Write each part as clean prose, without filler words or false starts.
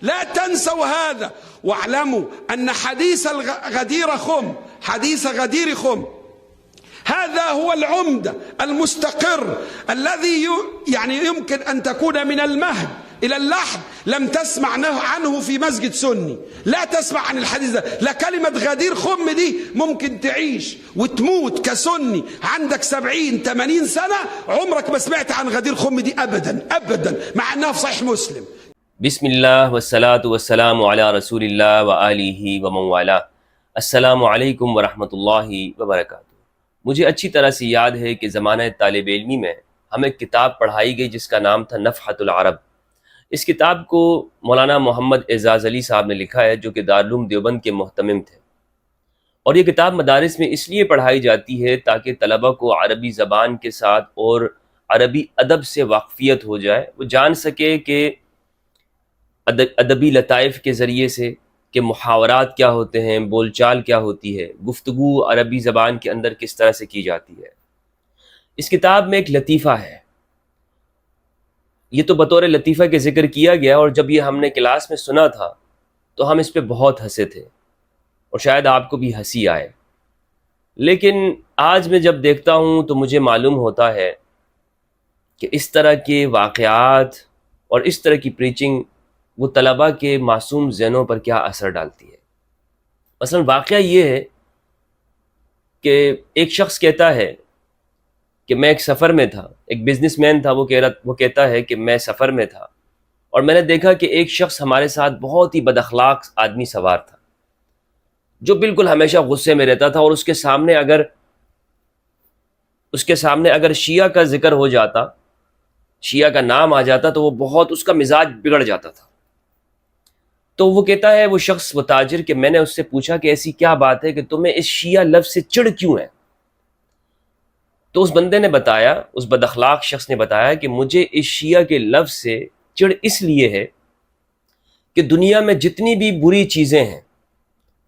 لا تنسوا هذا، واعلموا أن حديث غدير خم هذا هو العمدة المستقر الذي يعني يمكن أن تكون من المهد إلى اللحد لم تسمع عنه في مسجد سني، لا تسمع عن الحديث ده. لا كلمة غدير خم دي ممكن تعيش وتموت كسني عندك 70-80 سنة عمرك ما سمعت عن غدير خم دي أبدا أبدا، مع أنها في صحيح مسلم. بسم اللہ والصلاة والسلام علی رسول اللہ وآلہ ومن والاه۔ السلام علیکم ورحمۃ اللہ وبرکاتہ۔ مجھے اچھی طرح سے یاد ہے کہ زمانہ طالب علمی میں ہمیں کتاب پڑھائی گئی جس کا نام تھا نفحۃ العرب۔ اس کتاب کو مولانا محمد اعزاز علی صاحب نے لکھا ہے، جو کہ دارالعلوم دیوبند کے محتمم تھے، اور یہ کتاب مدارس میں اس لیے پڑھائی جاتی ہے تاکہ طلبہ کو عربی زبان کے ساتھ اور عربی ادب سے واقفیت ہو جائے، وہ جان سکے کہ ادبی لطائف کے ذریعے سے کہ محاورات کیا ہوتے ہیں، بول چال کیا ہوتی ہے، گفتگو عربی زبان کے اندر کس طرح سے کی جاتی ہے۔ اس کتاب میں ایک لطیفہ ہے، یہ تو بطور لطیفہ کے ذکر کیا گیا، اور جب یہ ہم نے کلاس میں سنا تھا تو ہم اس پہ بہت ہنسے تھے، اور شاید آپ کو بھی ہنسی آئے، لیکن آج میں جب دیکھتا ہوں تو مجھے معلوم ہوتا ہے کہ اس طرح کے واقعات اور اس طرح کی پریچنگ وہ طلباء کے معصوم ذہنوں پر کیا اثر ڈالتی ہے۔ مثلا واقعہ یہ ہے کہ ایک شخص کہتا ہے کہ میں ایک سفر میں تھا، ایک بزنس مین تھا، وہ کہتا ہے کہ میں سفر میں تھا اور میں نے دیکھا کہ ایک شخص ہمارے ساتھ بہت ہی بد اخلاق آدمی سوار تھا، جو بالکل ہمیشہ غصے میں رہتا تھا، اور اس کے سامنے اگر شیعہ کا ذکر ہو جاتا، شیعہ کا نام آ جاتا، تو وہ بہت اس کا مزاج بگڑ جاتا تھا۔ تو وہ کہتا ہے، وہ شخص، وہ تاجر، کہ میں نے اس سے پوچھا کہ ایسی کیا بات ہے کہ تمہیں اس شیعہ لفظ سے چڑ کیوں ہے؟ تو اس بندے نے بتایا، اس بد اخلاق شخص نے بتایا کہ مجھے اس شیعہ کے لفظ سے چڑ اس لیے ہے کہ دنیا میں جتنی بھی بری چیزیں ہیں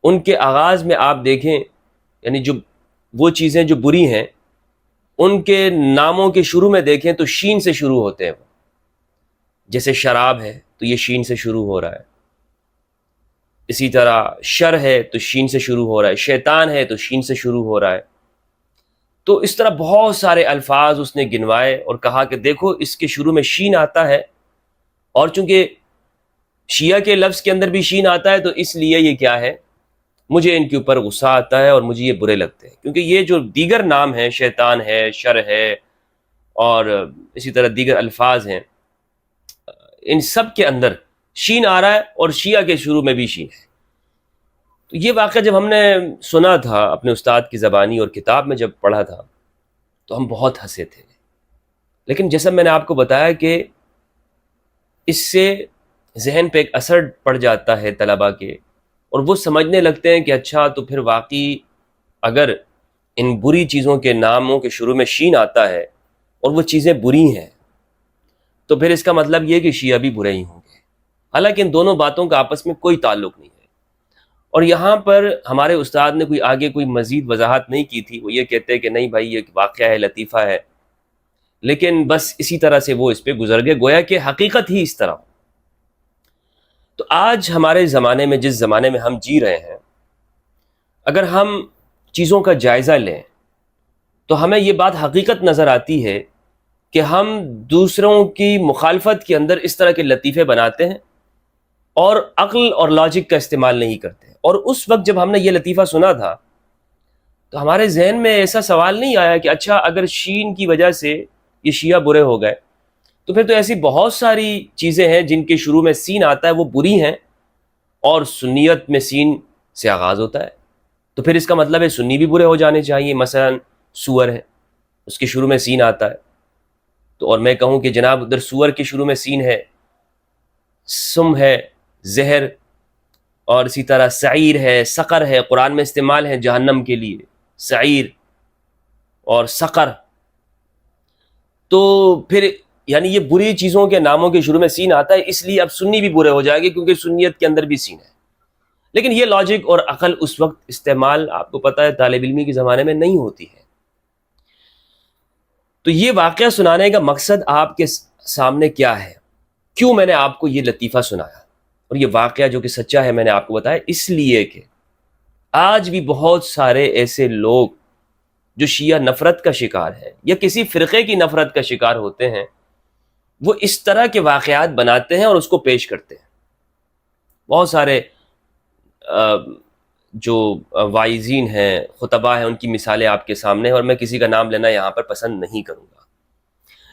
ان کے آغاز میں آپ دیکھیں، یعنی جو وہ چیزیں جو بری ہیں ان کے ناموں کے شروع میں دیکھیں تو شین سے شروع ہوتے ہیں۔ جیسے شراب ہے تو یہ شین سے شروع ہو رہا ہے، اسی طرح شر ہے تو شین سے شروع ہو رہا ہے، شیطان ہے تو شین سے شروع ہو رہا ہے۔ تو اس طرح بہت سارے الفاظ اس نے گنوائے اور کہا کہ دیکھو اس کے شروع میں شین آتا ہے، اور چونکہ شیعہ کے لفظ کے اندر بھی شین آتا ہے تو اس لیے یہ کیا ہے، مجھے ان کے اوپر غصہ آتا ہے اور مجھے یہ برے لگتے ہیں، کیونکہ یہ جو دیگر نام ہیں، شیطان ہے، شر ہے، اور اسی طرح دیگر الفاظ ہیں، ان سب کے اندر شین آ رہا ہے اور شیعہ کے شروع میں بھی شین ہے۔ تو یہ واقعہ جب ہم نے سنا تھا اپنے استاد کی زبانی اور کتاب میں جب پڑھا تھا تو ہم بہت ہنسے تھے، لیکن جیسا میں نے آپ کو بتایا کہ اس سے ذہن پہ ایک اثر پڑ جاتا ہے طلباء کے، اور وہ سمجھنے لگتے ہیں کہ اچھا تو پھر واقعی اگر ان بری چیزوں کے ناموں کے شروع میں شین آتا ہے اور وہ چیزیں بری ہیں تو پھر اس کا مطلب یہ کہ شیعہ بھی برے ہی ہوں گے، حالانکہ ان دونوں باتوں کا آپس میں کوئی تعلق نہیں ہے۔ اور یہاں پر ہمارے استاد نے کوئی مزید وضاحت نہیں کی تھی، وہ یہ کہتے ہیں کہ نہیں بھائی یہ واقعہ ہے، لطیفہ ہے، لیکن بس اسی طرح سے وہ اس پہ گزر گئے، گویا کہ حقیقت ہی اس طرح ہو۔ تو آج ہمارے زمانے میں، جس زمانے میں ہم جی رہے ہیں، اگر ہم چیزوں کا جائزہ لیں تو ہمیں یہ بات حقیقت نظر آتی ہے کہ ہم دوسروں کی مخالفت کے اندر اس طرح کے لطیفے بناتے ہیں اور عقل اور لاجک کا استعمال نہیں کرتے۔ اور اس وقت جب ہم نے یہ لطیفہ سنا تھا تو ہمارے ذہن میں ایسا سوال نہیں آیا کہ اچھا اگر شین کی وجہ سے یہ شیعہ برے ہو گئے تو پھر تو ایسی بہت ساری چیزیں ہیں جن کے شروع میں سین آتا ہے وہ بری ہیں، اور سنیت میں سین سے آغاز ہوتا ہے، تو پھر اس کا مطلب ہے سنی بھی برے ہو جانے چاہیے۔ مثلا سور ہے، اس کے شروع میں سین آتا ہے، تو اور میں کہوں کہ جناب ادھر سور کے شروع میں سین ہے، سم ہے، زہر، اور اسی طرح سعیر ہے، سقر ہے، قرآن میں استعمال ہے جہنم کے لیے، سعیر اور سقر۔ تو پھر یعنی یہ بری چیزوں کے ناموں کے شروع میں سین آتا ہے، اس لیے اب سنی بھی برے ہو جائے گے کیونکہ سنیت کے اندر بھی سین ہے۔ لیکن یہ لاجک اور عقل اس وقت استعمال آپ کو پتہ ہے طالب علمی کے زمانے میں نہیں ہوتی ہے۔ تو یہ واقعہ سنانے کا مقصد آپ کے سامنے کیا ہے، کیوں میں نے آپ کو یہ لطیفہ سنایا؟ اور یہ واقعہ جو کہ سچا ہے میں نے آپ کو بتایا اس لیے کہ آج بھی بہت سارے ایسے لوگ جو شیعہ نفرت کا شکار ہیں یا کسی فرقے کی نفرت کا شکار ہوتے ہیں، وہ اس طرح کے واقعات بناتے ہیں اور اس کو پیش کرتے ہیں۔ بہت سارے جو واعظین ہیں، خطباء ہیں، ان کی مثالیں آپ کے سامنے ہیں، اور میں کسی کا نام لینا یہاں پر پسند نہیں کروں گا۔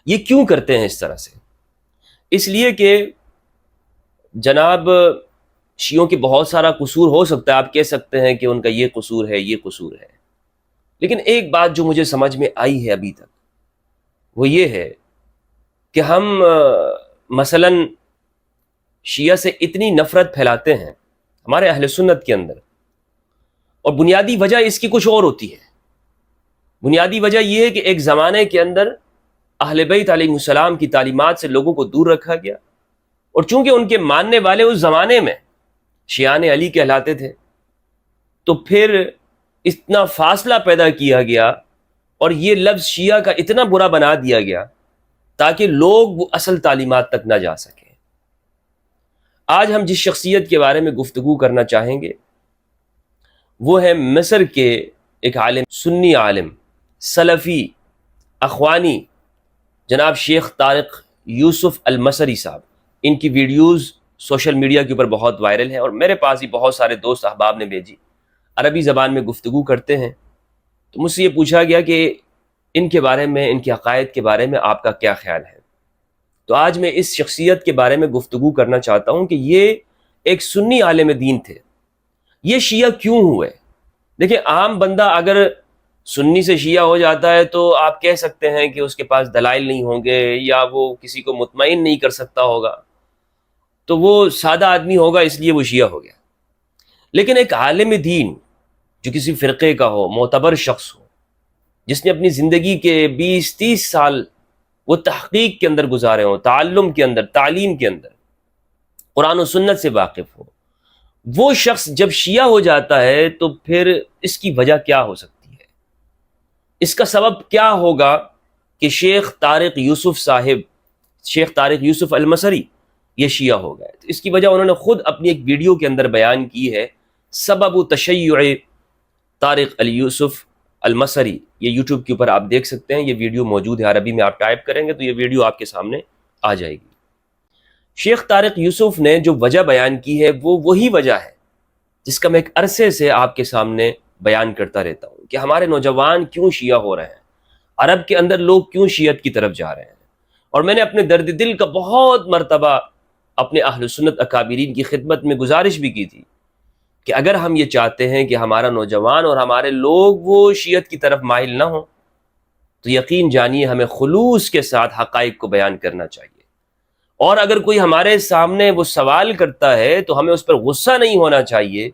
یہ کیوں کرتے ہیں اس طرح سے؟ اس لیے کہ جناب شیعوں کی بہت سارا قصور ہو سکتا ہے، آپ کہہ سکتے ہیں کہ ان کا یہ قصور ہے، یہ قصور ہے، لیکن ایک بات جو مجھے سمجھ میں آئی ہے ابھی تک وہ یہ ہے کہ ہم مثلاً شیعہ سے اتنی نفرت پھیلاتے ہیں ہمارے اہل سنت کے اندر، اور بنیادی وجہ اس کی کچھ اور ہوتی ہے۔ بنیادی وجہ یہ ہے کہ ایک زمانے کے اندر اہل بیت علیہ السلام کی تعلیمات سے لوگوں کو دور رکھا گیا، اور چونکہ ان کے ماننے والے اس زمانے میں شیعان علی کہلاتے تھے، تو پھر اتنا فاصلہ پیدا کیا گیا اور یہ لفظ شیعہ کا اتنا برا بنا دیا گیا تاکہ لوگ وہ اصل تعلیمات تک نہ جا سکیں۔ آج ہم جس شخصیت کے بارے میں گفتگو کرنا چاہیں گے وہ ہے مصر کے ایک عالم، سنی عالم، سلفی، اخوانی، جناب شیخ طارق یوسف المصری صاحب۔ ان کی ویڈیوز سوشل میڈیا کے اوپر بہت وائرل ہیں، اور میرے پاس ہی بہت سارے دوست احباب نے بھیجی، عربی زبان میں گفتگو کرتے ہیں۔ تو مجھ سے یہ پوچھا گیا کہ ان کے بارے میں، ان کے عقائد کے بارے میں آپ کا کیا خیال ہے؟ تو آج میں اس شخصیت کے بارے میں گفتگو کرنا چاہتا ہوں کہ یہ ایک سنی عالم دین تھے۔ یہ شیعہ کیوں ہوئے؟ دیکھیں، عام بندہ اگر سنی سے شیعہ ہو جاتا ہے تو آپ کہہ سکتے ہیں کہ اس کے پاس دلائل نہیں ہوں گے، یا وہ کسی کو مطمئن نہیں کر سکتا ہوگا، تو وہ سادہ آدمی ہوگا اس لیے وہ شیعہ ہو گیا۔ لیکن ایک عالم دین جو کسی فرقے کا ہو، معتبر شخص ہو، جس نے اپنی زندگی کے 20-30 سال وہ تحقیق کے اندر گزارے ہوں، تعلم کے اندر، تعلیم کے اندر، قرآن و سنت سے واقف ہو، وہ شخص جب شیعہ ہو جاتا ہے تو پھر اس کی وجہ کیا ہو سکتی ہے؟ اس کا سبب کیا ہوگا کہ شیخ طارق یوسف صاحب، شیخ طارق یوسف المصری یہ شیعہ ہو گئے؟ تو اس کی وجہ انہوں نے خود اپنی ایک ویڈیو کے اندر بیان کی ہے، سبب تشیع طارق یوسف المصری۔ یہ یوٹیوب کے اوپر آپ دیکھ سکتے ہیں، یہ ویڈیو موجود ہے، عربی میں آپ ٹائپ کریں گے تو یہ ویڈیو آپ کے سامنے آ جائے گی۔ شیخ طارق یوسف نے جو وجہ بیان کی ہے وہ وہی وجہ ہے جس کا میں ایک عرصے سے آپ کے سامنے بیان کرتا رہتا ہوں کہ ہمارے نوجوان کیوں شیعہ ہو رہے ہیں، عرب کے اندر لوگ کیوں شیعت کی طرف جا رہے ہیں۔ اور میں نے اپنے درد دل کا بہت مرتبہ اپنے اہل سنت اکابرین کی خدمت میں گزارش بھی کی تھی کہ اگر ہم یہ چاہتے ہیں کہ ہمارا نوجوان اور ہمارے لوگ وہ شیعت کی طرف مائل نہ ہوں تو یقین جانیے ہمیں خلوص کے ساتھ حقائق کو بیان کرنا چاہیے، اور اگر کوئی ہمارے سامنے وہ سوال کرتا ہے تو ہمیں اس پر غصہ نہیں ہونا چاہیے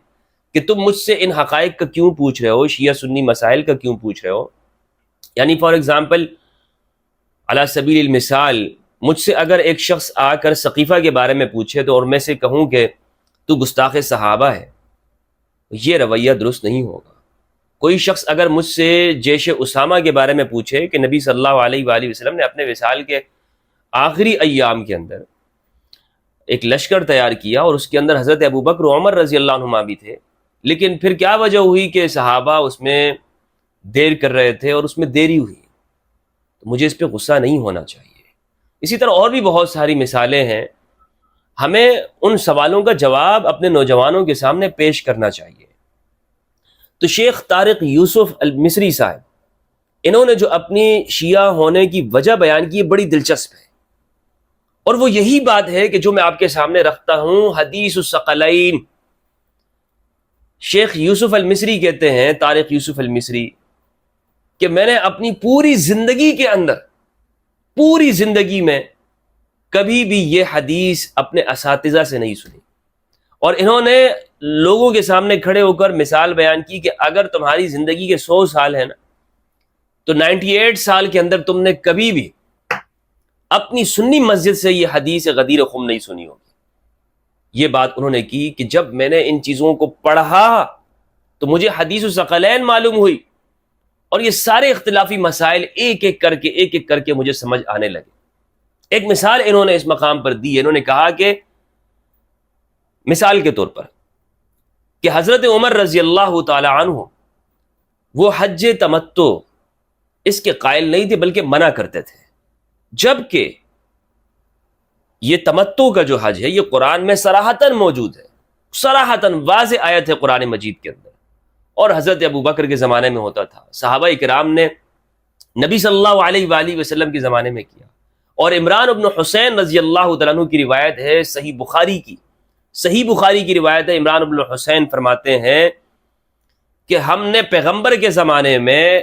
کہ تم مجھ سے ان حقائق کا کیوں پوچھ رہے ہو، شیعہ سنی مسائل کا کیوں پوچھ رہے ہو۔ یعنی فار ایگزامپل، علی سبیل المثال، مجھ سے اگر ایک شخص آ کر سقیفہ کے بارے میں پوچھے تو اور میں سے کہوں کہ تو گستاخ صحابہ ہے، یہ رویہ درست نہیں ہوگا۔ کوئی شخص اگر مجھ سے جیش اسامہ کے بارے میں پوچھے کہ نبی صلی اللہ علیہ وآلہ وسلم نے اپنے وصال کے آخری ایام کے اندر ایک لشکر تیار کیا اور اس کے اندر حضرت ابوبکر و عمر رضی اللہ عنہما بھی تھے، لیکن پھر کیا وجہ ہوئی کہ صحابہ اس میں دیر کر رہے تھے اور اس میں دیری ہوئی، تو مجھے اس پہ غصہ نہیں ہونا چاہیے۔ اسی طرح اور بھی بہت ساری مثالیں ہیں، ہمیں ان سوالوں کا جواب اپنے نوجوانوں کے سامنے پیش کرنا چاہیے۔ تو شیخ طارق یوسف المصری صاحب، انہوں نے جو اپنی شیعہ ہونے کی وجہ بیان کی ہے بڑی دلچسپ ہے، اور وہ یہی بات ہے کہ جو میں آپ کے سامنے رکھتا ہوں، حدیث الثقلین۔ شیخ یوسف المصری کہتے ہیں، طارق یوسف المصری، کہ میں نے اپنی پوری زندگی کے اندر، پوری زندگی میں کبھی بھی یہ حدیث اپنے اساتذہ سے نہیں سنی، اور انہوں نے لوگوں کے سامنے کھڑے ہو کر مثال بیان کی کہ اگر تمہاری زندگی کے 100 سال ہیں نا تو 98 سال کے اندر تم نے کبھی بھی اپنی سنی مسجد سے یہ حدیث غدیر خم نہیں سنی ہوگی۔ یہ بات انہوں نے کی کہ جب میں نے ان چیزوں کو پڑھا تو مجھے حدیث الثقلین معلوم ہوئی، اور یہ سارے اختلافی مسائل ایک ایک کر کے مجھے سمجھ آنے لگے۔ ایک مثال انہوں نے اس مقام پر دی ہے، انہوں نے کہا کہ مثال کے طور پر کہ حضرت عمر رضی اللہ تعالی عنہ وہ حج تمتع اس کے قائل نہیں تھے بلکہ منع کرتے تھے، جبکہ یہ تمتع کا جو حج ہے یہ قرآن میں صراحتاً موجود ہے، صراحتاً واضح آیت ہے قرآن مجید کے اندر، اور حضرت ابو بکر کے زمانے میں ہوتا تھا، صحابہ کرام نے نبی صلی اللہ علیہ وآلہ وسلم کے زمانے میں کیا، اور عمران ابن حسین رضی اللہ تعالیٰ عنہ کی روایت ہے صحیح بخاری کی روایت ہے، عمران ابن حسین فرماتے ہیں کہ ہم نے پیغمبر کے زمانے میں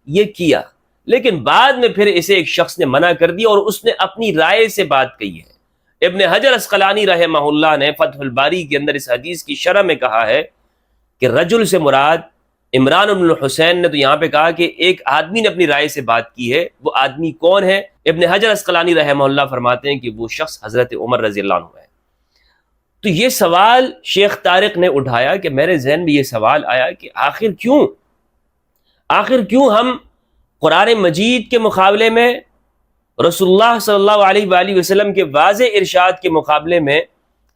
یہ کیا، لیکن بعد میں پھر اسے ایک شخص نے منع کر دیا اور اس نے اپنی رائے سے بات کہی ہے۔ ابن حجر اسقلانی رحمہ اللہ نے فتح الباری کے اندر اس حدیث کی شرح میں کہا ہے کہ رجل سے مراد عمران بن حسین نے تو یہاں پہ کہا کہ ایک آدمی نے اپنی رائے سے بات کی ہے، وہ آدمی کون ہے؟ ابن حجر اسقلانی رحمہ اللہ فرماتے ہیں کہ وہ شخص حضرت عمر رضی اللہ عنہ ہے۔ تو یہ سوال شیخ طارق نے اٹھایا کہ میرے ذہن میں یہ سوال آیا کہ آخر کیوں ہم قرآن مجید کے مقابلے میں رسول اللہ صلی اللہ علیہ وآلہ وسلم کے واضح ارشاد کے مقابلے میں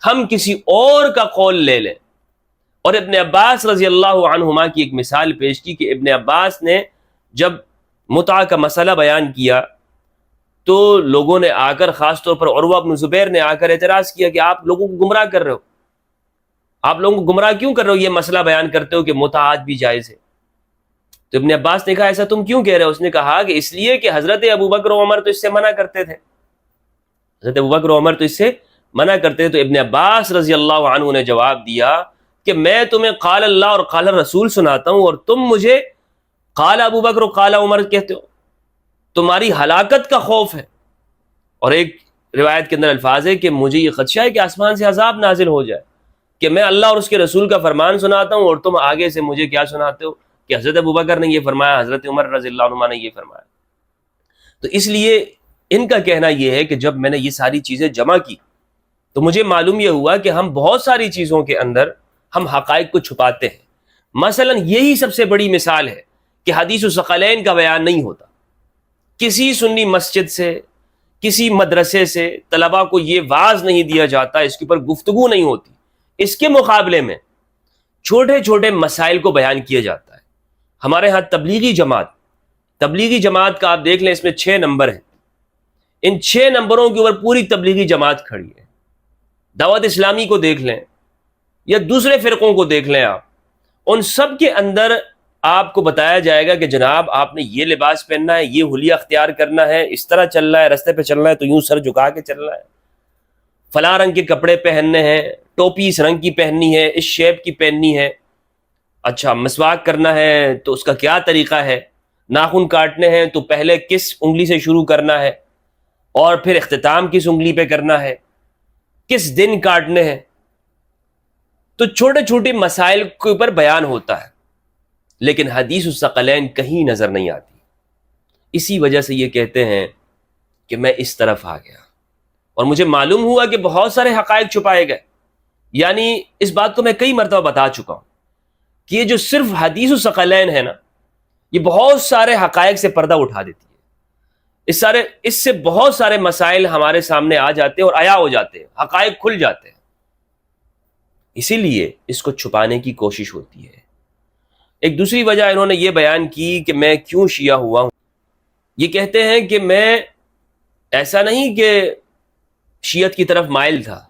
ہم کسی اور کا قول لے لیں؟ اور ابن عباس رضی اللہ عنہما کی ایک مثال پیش کی کہ ابن عباس نے جب متع کا مسئلہ بیان کیا تو لوگوں نے آ کر، خاص طور پر عروہ بن زبیر نے آ کر اعتراض کیا کہ آپ لوگوں کو گمراہ کر رہے ہو، آپ لوگوں کو گمراہ کیوں کر رہے ہو، یہ مسئلہ بیان کرتے ہو کہ متع آج بھی جائز ہے۔ تو ابن عباس نے کہا ایسا تم کیوں کہہ رہے ہو؟ اس نے کہا کہ اس لیے کہ حضرت ابو بکر و عمر تو اس سے منع کرتے تھے، حضرت ابو بکر و عمر تو اس سے منع کرتے تھے۔ تو ابن عباس رضی اللہ عنہ نے جواب دیا کہ میں تمہیں قال اللہ اور قال رسول سناتا ہوں اور تم مجھے قال ابو بکر و قال عمر کہتے ہو، تمہاری ہلاکت کا خوف ہے۔ اور ایک روایت کے اندر الفاظ ہے کہ مجھے یہ خدشہ ہے کہ آسمان سے عذاب نازل ہو جائے کہ میں اللہ اور اس کے رسول کا فرمان سناتا ہوں اور تم آگے سے مجھے کیا سناتے ہو کہ حضرت ابو بکر نے یہ فرمایا، حضرت عمر رضی اللہ عنہ نے یہ فرمایا۔ تو اس لیے ان کا کہنا یہ ہے کہ جب میں نے یہ ساری چیزیں جمع کی تو مجھے معلوم یہ ہوا کہ ہم بہت ساری چیزوں کے اندر ہم حقائق کو چھپاتے ہیں۔ مثلا یہی سب سے بڑی مثال ہے کہ حدیث الثقلین کا بیان نہیں ہوتا، کسی سنی مسجد سے، کسی مدرسے سے طلباء کو یہ واعظ نہیں دیا جاتا، اس کے اوپر گفتگو نہیں ہوتی، اس کے مقابلے میں چھوٹے چھوٹے مسائل کو بیان کیا جاتا ہے۔ ہمارے ہاں تبلیغی جماعت کا آپ دیکھ لیں، اس میں 6 نمبر ہیں، ان 6 نمبروں کے اوپر پوری تبلیغی جماعت کھڑی ہے۔ دعوت اسلامی کو دیکھ لیں یا دوسرے فرقوں کو دیکھ لیں، آپ ان سب کے اندر آپ کو بتایا جائے گا کہ جناب آپ نے یہ لباس پہننا ہے، یہ حلیہ اختیار کرنا ہے، اس طرح چلنا ہے، رستے پہ چلنا ہے تو یوں سر جھکا کے چلنا ہے، فلاں رنگ کے کپڑے پہننے ہیں، ٹوپی اس رنگ کی پہننی ہے، اس شیپ کی پہننی ہے، اچھا مسواک کرنا ہے تو اس کا کیا طریقہ ہے، ناخن کاٹنے ہیں تو پہلے کس انگلی سے شروع کرنا ہے اور پھر اختتام کس انگلی پہ کرنا ہے، کس دن کاٹنے ہیں۔ تو چھوٹے چھوٹے مسائل کے اوپر بیان ہوتا ہے، لیکن حدیث الثقلین کہیں نظر نہیں آتی۔ اسی وجہ سے یہ کہتے ہیں کہ میں اس طرف آ گیا اور مجھے معلوم ہوا کہ بہت سارے حقائق چھپائے گئے۔ یعنی اس بات کو میں کئی مرتبہ بتا چکا ہوں کہ یہ جو صرف حدیث الثقلین ہے نا، یہ بہت سارے حقائق سے پردہ اٹھا دیتی ہے۔ اس سے بہت سارے مسائل ہمارے سامنے آ جاتے ہیں اور عیا ہو جاتے ہیں، حقائق کھل جاتے ہیں۔ اسی لیے اس کو چھپانے کی کوشش ہوتی ہے۔ ایک دوسری وجہ انہوں نے یہ بیان کی کہ میں کیوں شیعہ ہوا ہوں۔ یہ کہتے ہیں کہ میں ایسا نہیں کہ شیعت کی طرف مائل تھا،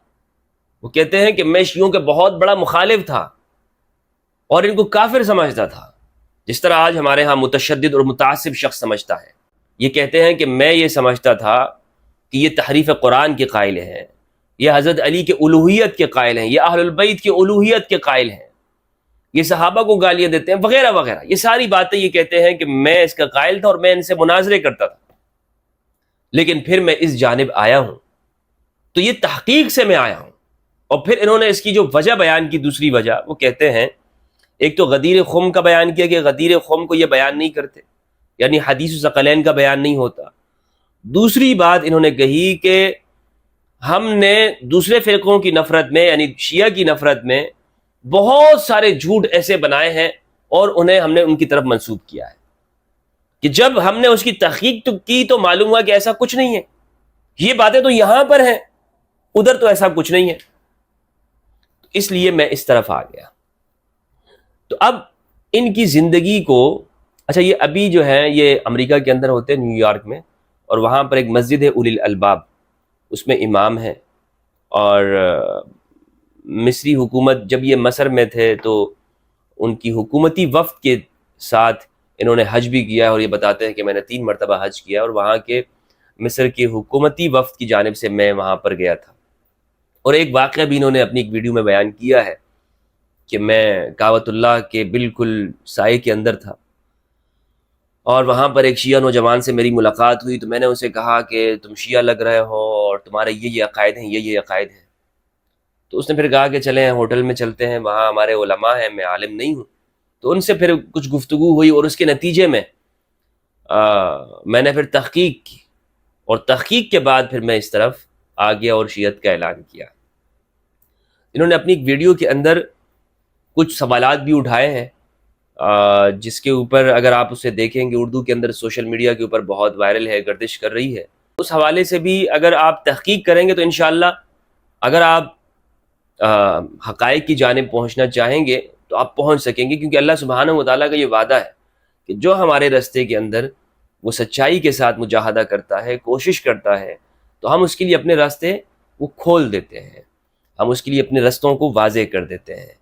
وہ کہتے ہیں کہ میں شیعوں کے بہت بڑا مخالف تھا اور ان کو کافر سمجھتا تھا، جس طرح آج ہمارے ہاں متشدد اور متعصب شخص سمجھتا ہے۔ یہ کہتے ہیں کہ میں یہ سمجھتا تھا کہ یہ تحریف قرآن کے قائل ہیں، یہ حضرت علی کے الوہیت کے قائل ہیں، یہ اہل البیت کے الوہیت کے قائل ہیں، یہ صحابہ کو گالیاں دیتے ہیں وغیرہ وغیرہ۔ یہ ساری باتیں یہ کہتے ہیں کہ میں اس کا قائل تھا اور میں ان سے مناظرے کرتا تھا، لیکن پھر میں اس جانب آیا ہوں تو یہ تحقیق سے میں آیا ہوں۔ اور پھر انہوں نے اس کی جو وجہ بیان کی، دوسری وجہ وہ کہتے ہیں، ایک تو غدیر خم کا بیان کیا کہ غدیر خم کو یہ بیان نہیں کرتے، یعنی حدیث الثقلین کا بیان نہیں ہوتا۔ دوسری بات انہوں نے کہی کہ ہم نے دوسرے فرقوں کی نفرت میں، یعنی شیعہ کی نفرت میں بہت سارے جھوٹ ایسے بنائے ہیں اور انہیں ہم نے ان کی طرف منسوب کیا ہے کہ جب ہم نے اس کی تحقیق کی تو معلوم ہوا کہ ایسا کچھ نہیں ہے، یہ باتیں تو یہاں پر ہیں، ادھر تو ایسا کچھ نہیں ہے۔ اس لیے میں اس طرف آ گیا۔ تو اب ان کی زندگی کو، اچھا یہ ابھی جو ہے یہ امریکہ کے اندر ہوتے ہیں، نیو یارک میں، اور وہاں پر ایک مسجد ہے اولی الالباب، اس میں امام ہے، اور مصری حکومت جب یہ مصر میں تھے تو ان کی حکومتی وفد کے ساتھ انہوں نے حج بھی کیا ہے، اور یہ بتاتے ہیں کہ میں نے 3 مرتبہ حج کیا، اور وہاں کے مصر کی حکومتی وفد کی جانب سے میں وہاں پر گیا تھا۔ اور ایک واقعہ بھی انہوں نے اپنی ایک ویڈیو میں بیان کیا ہے کہ میں کعبۃ اللہ کے بالکل سائے کے اندر تھا، اور وہاں پر ایک شیعہ نوجوان سے میری ملاقات ہوئی، تو میں نے اسے کہا کہ تم شیعہ لگ رہے ہو اور تمہارے یہ عقائد ہیں، یہ عقائد ہیں۔ تو اس نے پھر کہا کہ چلیں ہوٹل میں چلتے ہیں، وہاں ہمارے علماء ہیں، میں عالم نہیں ہوں۔ تو ان سے پھر کچھ گفتگو ہوئی، اور اس کے نتیجے میں میں نے پھر تحقیق کی، اور تحقیق کے بعد پھر میں اس طرف آ گیا اور شیعت کا اعلان کیا۔ انہوں نے اپنی ایک ویڈیو کے اندر کچھ سوالات بھی اٹھائے ہیں، جس کے اوپر اگر آپ اسے دیکھیں گے اردو کے اندر سوشل میڈیا کے اوپر بہت وائرل ہے، گردش کر رہی ہے۔ اس حوالے سے بھی اگر آپ تحقیق کریں گے تو انشاءاللہ اگر آپ حقائق کی جانب پہنچنا چاہیں گے تو آپ پہنچ سکیں گے، کیونکہ اللہ سبحانہ و تعالیٰ کا یہ وعدہ ہے کہ جو ہمارے راستے کے اندر وہ سچائی کے ساتھ مجاہدہ کرتا ہے، کوشش کرتا ہے، تو ہم اس کے لیے اپنے راستے وہ کھول دیتے ہیں، ہم اس کے لیے اپنے رستوں کو واضح کر دیتے ہیں۔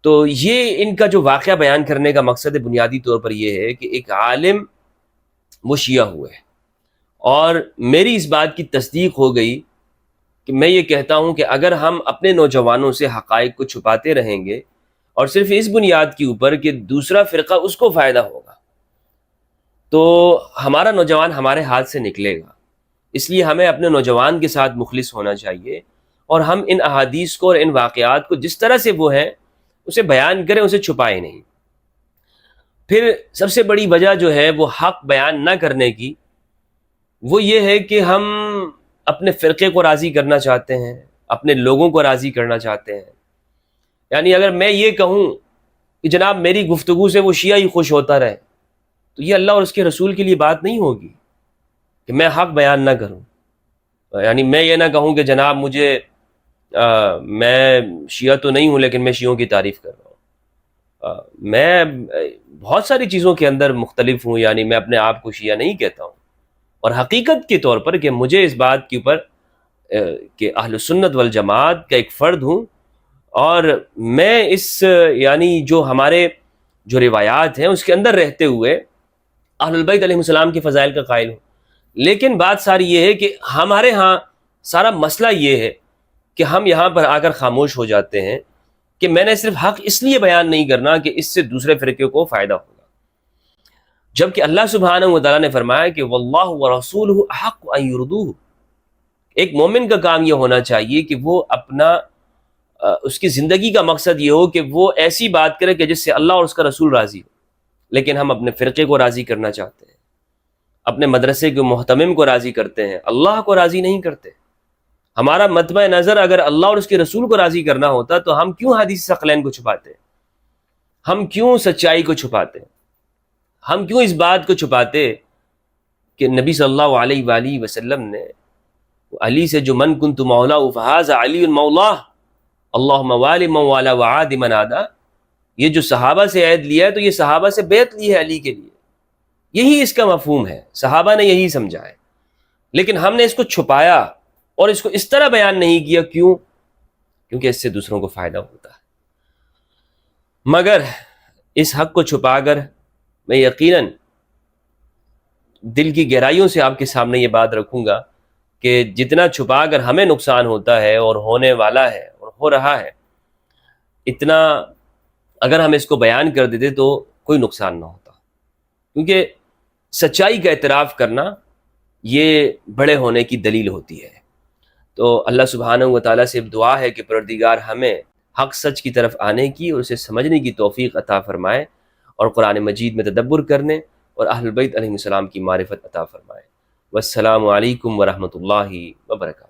تو یہ ان کا جو واقعہ بیان کرنے کا مقصد بنیادی طور پر یہ ہے کہ ایک عالم وہ شیعہ ہوئے، اور میری اس بات کی تصدیق ہو گئی کہ میں یہ کہتا ہوں کہ اگر ہم اپنے نوجوانوں سے حقائق کو چھپاتے رہیں گے اور صرف اس بنیاد کے اوپر کہ دوسرا فرقہ اس کو فائدہ ہوگا، تو ہمارا نوجوان ہمارے ہاتھ سے نکلے گا۔ اس لیے ہمیں اپنے نوجوان کے ساتھ مخلص ہونا چاہیے، اور ہم ان احادیث کو اور ان واقعات کو جس طرح سے وہ ہیں اسے بیان کریں، اسے چھپائیں نہیں۔ پھر سب سے بڑی وجہ جو ہے وہ حق بیان نہ کرنے کی، وہ یہ ہے کہ ہم اپنے فرقے کو راضی کرنا چاہتے ہیں، اپنے لوگوں کو راضی کرنا چاہتے ہیں۔ یعنی اگر میں یہ کہوں کہ جناب میری گفتگو سے وہ شیعہ ہی خوش ہوتا رہے، تو یہ اللہ اور اس کے رسول کے لیے بات نہیں ہوگی کہ میں حق بیان نہ کروں۔ یعنی میں یہ نہ کہوں کہ جناب مجھے میں شیعہ تو نہیں ہوں لیکن میں شیعوں کی تعریف کر رہا ہوں۔ میں بہت ساری چیزوں کے اندر مختلف ہوں، یعنی میں اپنے آپ کو شیعہ نہیں کہتا ہوں، اور حقیقت کے طور پر کہ مجھے اس بات کے اوپر کہ اہل سنت والجماعت کا ایک فرد ہوں، اور میں اس یعنی جو ہمارے جو روایات ہیں اس کے اندر رہتے ہوئے اہل البیت علیہ السلام کی فضائل کا قائل ہوں۔ لیکن بات ساری یہ ہے کہ ہمارے ہاں سارا مسئلہ یہ ہے کہ ہم یہاں پر آ کر خاموش ہو جاتے ہیں کہ میں نے صرف حق اس لیے بیان نہیں کرنا کہ اس سے دوسرے فرقے کو فائدہ ہوگا، جبکہ اللہ سبحانہ و تعالیٰ نے فرمایا کہ واللہ ورسولہ احق ان یرضوہ۔ ایک مومن کا کام یہ ہونا چاہیے کہ وہ اپنا اس کی زندگی کا مقصد یہ ہو کہ وہ ایسی بات کرے کہ جس سے اللہ اور اس کا رسول راضی ہو۔ لیکن ہم اپنے فرقے کو راضی کرنا چاہتے ہیں، اپنے مدرسے کے محتمم کو راضی کرتے ہیں، اللہ کو راضی نہیں کرتے۔ ہمارا مطمع نظر اگر اللہ اور اس کے رسول کو راضی کرنا ہوتا تو ہم کیوں حدیث ثقلین کو چھپاتے، ہم کیوں سچائی کو چھپاتے، ہم کیوں اس بات کو چھپاتے کہ نبی صلی اللہ علیہ وآلہ وسلم نے علی سے جو من کنت مولا فہذا علی مولا اللہم والی من والا وعاد من عادا، یہ جو صحابہ سے عہد لیا ہے تو یہ صحابہ سے بیعت لی ہے علی کے لیے، یہی اس کا مفہوم ہے، صحابہ نے یہی سمجھا ہے۔ لیکن ہم نے اس کو چھپایا اور اس کو اس طرح بیان نہیں کیا، کیوں؟ کیونکہ اس سے دوسروں کو فائدہ ہوتا ہے۔ مگر اس حق کو چھپا کر میں یقیناً دل کی گہرائیوں سے آپ کے سامنے یہ بات رکھوں گا کہ جتنا چھپا کر ہمیں نقصان ہوتا ہے اور ہونے والا ہے اور ہو رہا ہے، اتنا اگر ہم اس کو بیان کر دیتے تو کوئی نقصان نہ ہوتا، کیونکہ سچائی کا اعتراف کرنا یہ بڑے ہونے کی دلیل ہوتی ہے۔ تو اللہ سبحانہ و تعالیٰ سے دعا ہے کہ پروردگار ہمیں حق سچ کی طرف آنے کی اور اسے سمجھنے کی توفیق عطا فرمائے، اور قرآن مجید میں تدبر کرنے اور اہل بیت علیہ السلام کی معرفت عطا فرمائے۔ والسلام علیکم ورحمۃ اللہ وبرکاتہ۔